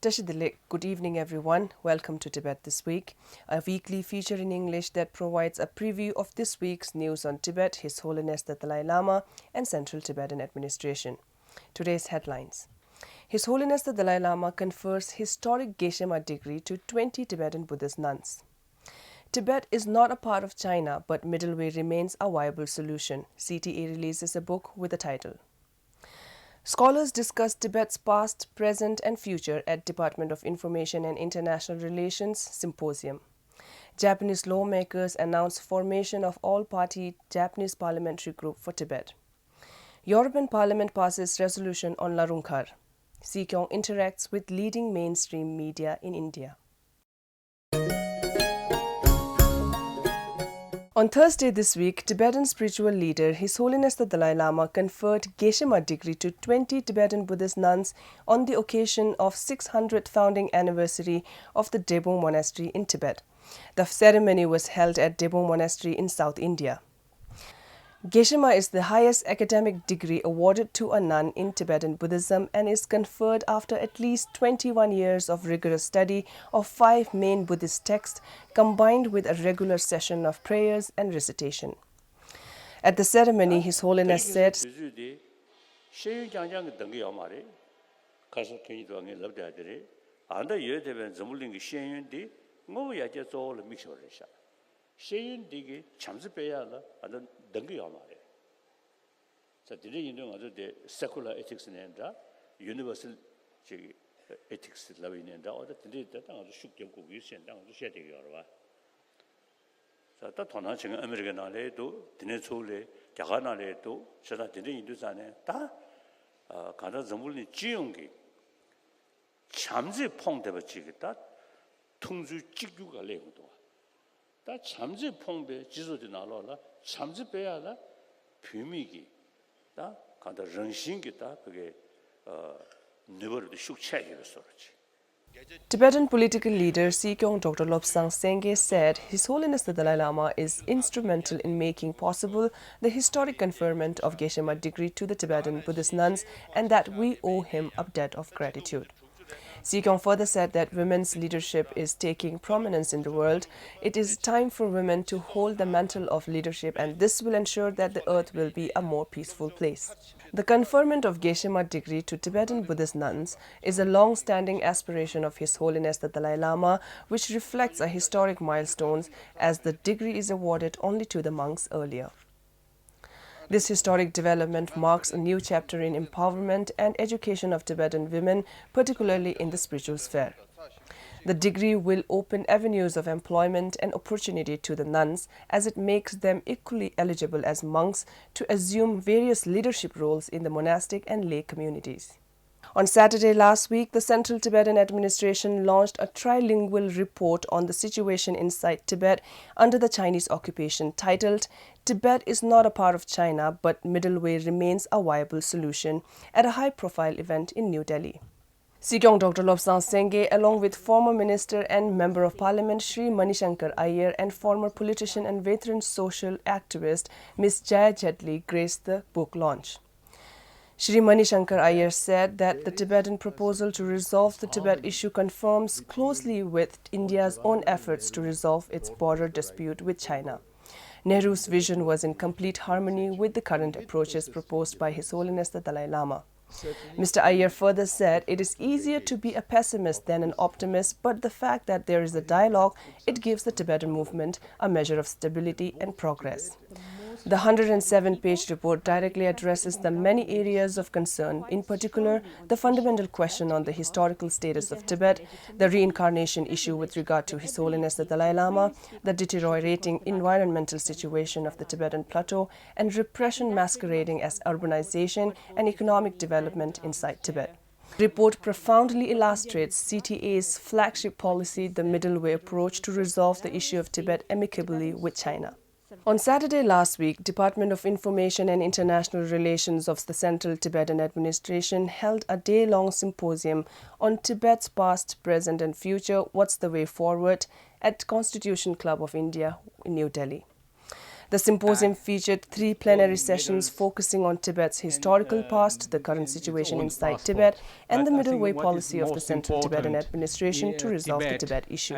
Tashidilik, good evening everyone. Welcome to Tibet This Week, a weekly feature in English that provides a preview of this week's news on Tibet, His Holiness the Dalai Lama, and Central Tibetan Administration. Today's headlines. His Holiness the Dalai Lama confers historic Geshema degree to 20 Tibetan Buddhist nuns. Tibet is not a part of China, but middle way remains a viable solution. CTA releases a book with the title. Scholars discuss Tibet's past, present and future at Department of Information and International Relations Symposium. Japanese lawmakers announce formation of all-party Japanese Parliamentary Group for Tibet. European Parliament passes resolution on Larung. Sikyong interacts with leading mainstream media in India. On Thursday this week, Tibetan spiritual leader His Holiness the Dalai Lama conferred Geshema degree to 20 Tibetan Buddhist nuns on the occasion of 600th founding anniversary of the Debong Monastery in Tibet. The ceremony was held at Debong Monastery in South India. Geshema is the highest academic degree awarded to a nun in Tibetan Buddhism and is conferred after at least 21 years of rigorous study of 5 main Buddhist texts combined with a regular session of prayers and recitation. At the ceremony, His Holiness said, Sheyin digi chamzi peya la ada dangi yamare. So dili yinu ado de secular ethics nenda, universal ethics lawi nenda, oda dili da ado shukya kugi sen da ado shete yorwa. So ta thona chinga American ale do dine chole jaga ale do shada dili yindu sane ta kada zambulni jiyongi chamzi pong deba chigita tungzu jigyu le do. 다 참지 퐁베 지소지 나로라 참지 빼야라 비미기 다 간다 정신기 다 그게 네버도 슉차기로 소리지. Tibetan political leader Sikyong Dr. Lobsang Sengye said His Holiness the Dalai Lama is instrumental in making possible the historic conferment of Geshema degree to the Tibetan Buddhist nuns and that we owe him a debt of gratitude. Sikyong further said that women's leadership is taking prominence in the world. It is time for women to hold the mantle of leadership and this will ensure that the earth will be a more peaceful place. The conferment of Geshema degree to Tibetan Buddhist nuns is a long-standing aspiration of His Holiness the Dalai Lama, which reflects a historic milestone as the degree is awarded only to the monks earlier. This historic development marks a new chapter in empowerment and education of Tibetan women, particularly in the spiritual sphere. The degree will open avenues of employment and opportunity to the nuns as it makes them equally eligible as monks to assume various leadership roles in the monastic and lay communities. On Saturday last week, the Central Tibetan Administration launched a Trilingual report on the situation inside Tibet under the Chinese occupation titled Tibet is not a part of China, but middle way remains a viable solution at a high-profile event in New Delhi. Sikyong Dr. Lobsang Sengye, along with former Minister and Member of Parliament Shri Manishankar Iyer and former politician and veteran social activist Ms. Jaya Jetli, graced the book launch. Shri Manishankar Iyer said that the Tibetan proposal to resolve the Tibet issue conforms closely with India's own efforts to resolve its border dispute with China. Nehru's vision was in complete harmony with the current approaches proposed by His Holiness the Dalai Lama. Mr. Iyer further said it is easier to be a pessimist than an optimist, but the fact that there is a dialogue, it gives the Tibetan movement a measure of stability and progress. The 107-page report directly addresses the many areas of concern, in particular the fundamental question on the historical status of Tibet, the reincarnation issue with regard to His Holiness the Dalai Lama, the deteriorating environmental situation of the Tibetan plateau, and repression masquerading as urbanization and economic development inside Tibet. The report profoundly illustrates CTA's flagship policy, the middle way approach to resolve the issue of Tibet amicably with China. On Saturday last week, Department of Information and International Relations of the Central Tibetan Administration held a day-long symposium on Tibet's past, present and future, What's the Way Forward at Constitution Club of India in New Delhi. The symposium featured 3 plenary sessions focusing on Tibet's historical past, the current situation inside Tibet, and the middle way policy of the Central Tibetan Administration to resolve the Tibet issue.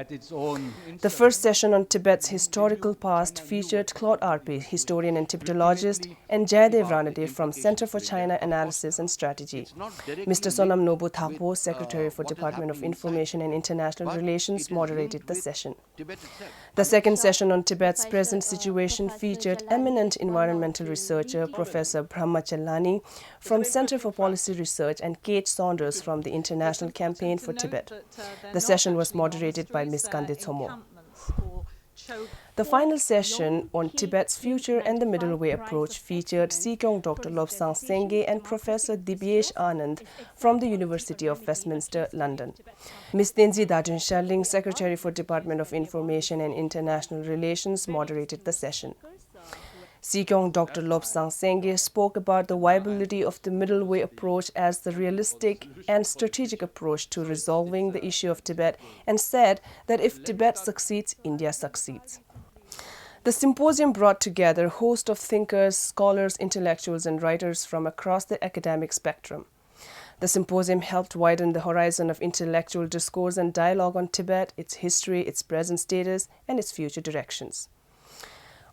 The first session on Tibet's historical past featured Claude Arpe, historian and Tibetologist, and Jayadev Ranade from Center for China Analysis and Strategy. Mr. Sonam Nobu Thapo, Secretary for Department of Information and International Relations, moderated the session. The second session on Tibet's present situation featured eminent environmental researcher Professor Brahma Chellani from Center for Policy Research and Kate Saunders from the International Campaign for Tibet. The session was moderated by Ms. Kande Tsomo. The final session on Tibet's future and the middle way approach featured Sikyong Dr. Lobsang Sengye and Professor Dibyesh Anand from the University of Westminster, London. Ms. Tenzin Dadun Sharling, Secretary for Department of Information and International Relations, moderated the session. Sikyong Dr. Lobsang Sengye spoke about the viability of the middle way approach as the realistic and strategic approach to resolving the issue of Tibet and said that if Tibet succeeds, India succeeds. The symposium brought together a host of thinkers, scholars, intellectuals and writers from across the academic spectrum. The symposium helped widen the horizon of intellectual discourse and dialogue on Tibet, its history, its present status and its future directions.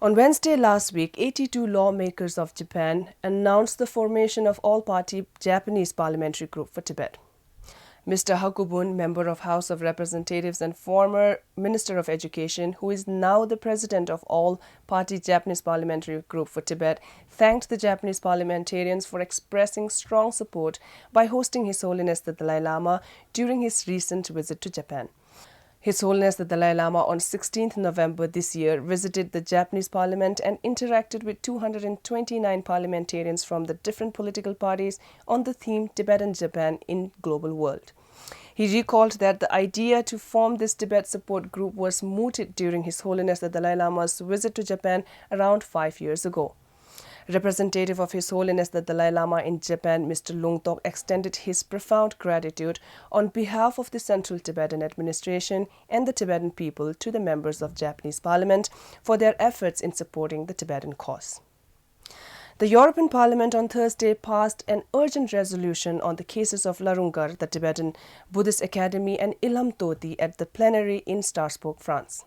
On Wednesday last week, 82 lawmakers of Japan announced the formation of all-party Japanese Parliamentary Group for Tibet. Mr. Hakubun, member of House of Representatives and former Minister of Education, who is now the president of all-party Japanese Parliamentary Group for Tibet, thanked the Japanese parliamentarians for expressing strong support by hosting His Holiness the Dalai Lama during his recent visit to Japan. His Holiness the Dalai Lama on 16th November this year visited the Japanese Parliament and interacted with 229 parliamentarians from the different political parties on the theme Tibetan Japan in Global World. He recalled that the idea to form this Tibet support group was mooted during His Holiness the Dalai Lama's visit to Japan around 5 years ago. Representative of His Holiness the Dalai Lama in Japan, Mr. Lungtok, extended his profound gratitude on behalf of the Central Tibetan Administration and the Tibetan people to the members of Japanese Parliament for their efforts in supporting the Tibetan cause. The European Parliament on Thursday passed an urgent resolution on the cases of Larung, the Tibetan Buddhist Academy, and Ilham Tohti at the plenary in Strasbourg, France.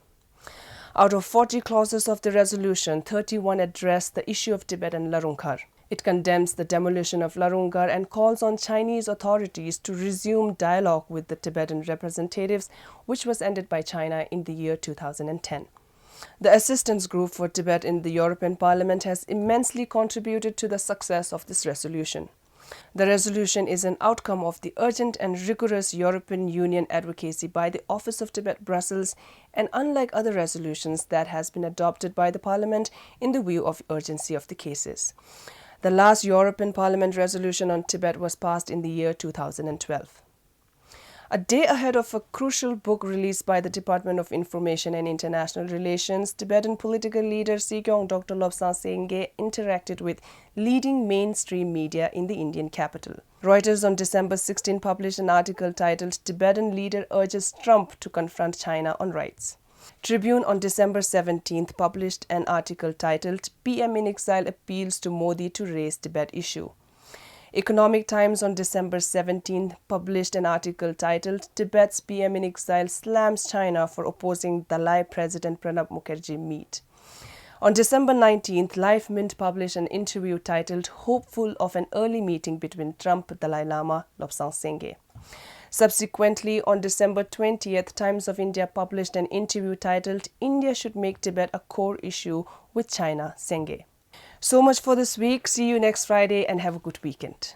Out of 40 clauses of the resolution, 31 address the issue of Tibet and Larung. It condemns the demolition of Larung and calls on Chinese authorities to resume dialogue with the Tibetan representatives, which was ended by China in the year 2010. The Assistance Group for Tibet in the European Parliament has immensely contributed to the success of this resolution. The resolution is an outcome of the urgent and rigorous European Union advocacy by the Office of Tibet Brussels and, unlike other resolutions, that has been adopted by the Parliament in the view of urgency of the cases. The last European Parliament resolution on Tibet was passed in the year 2012. A day ahead of a crucial book released by the Department of Information and International Relations, Tibetan political leader Sikyong Dr. Lobsang Sengye interacted with leading mainstream media in the Indian capital. Reuters on December 16 published an article titled "Tibetan Leader Urges Trump to Confront China on Rights." Tribune on December 17th published an article titled "PM in Exile Appeals to Modi to Raise Tibet Issue." Economic Times on December 17th published an article titled "Tibet's PM in Exile Slams China for Opposing Dalai President Pranab Mukherjee Meet." On December 19th, Life Mint published an interview titled "Hopeful of an Early Meeting Between Trump, Dalai Lama, Lobsang Sengye." Subsequently, on December 20th, Times of India published an interview titled "India Should Make Tibet a Core Issue with China, Sengye." So much for this week. See you next Friday and have a good weekend.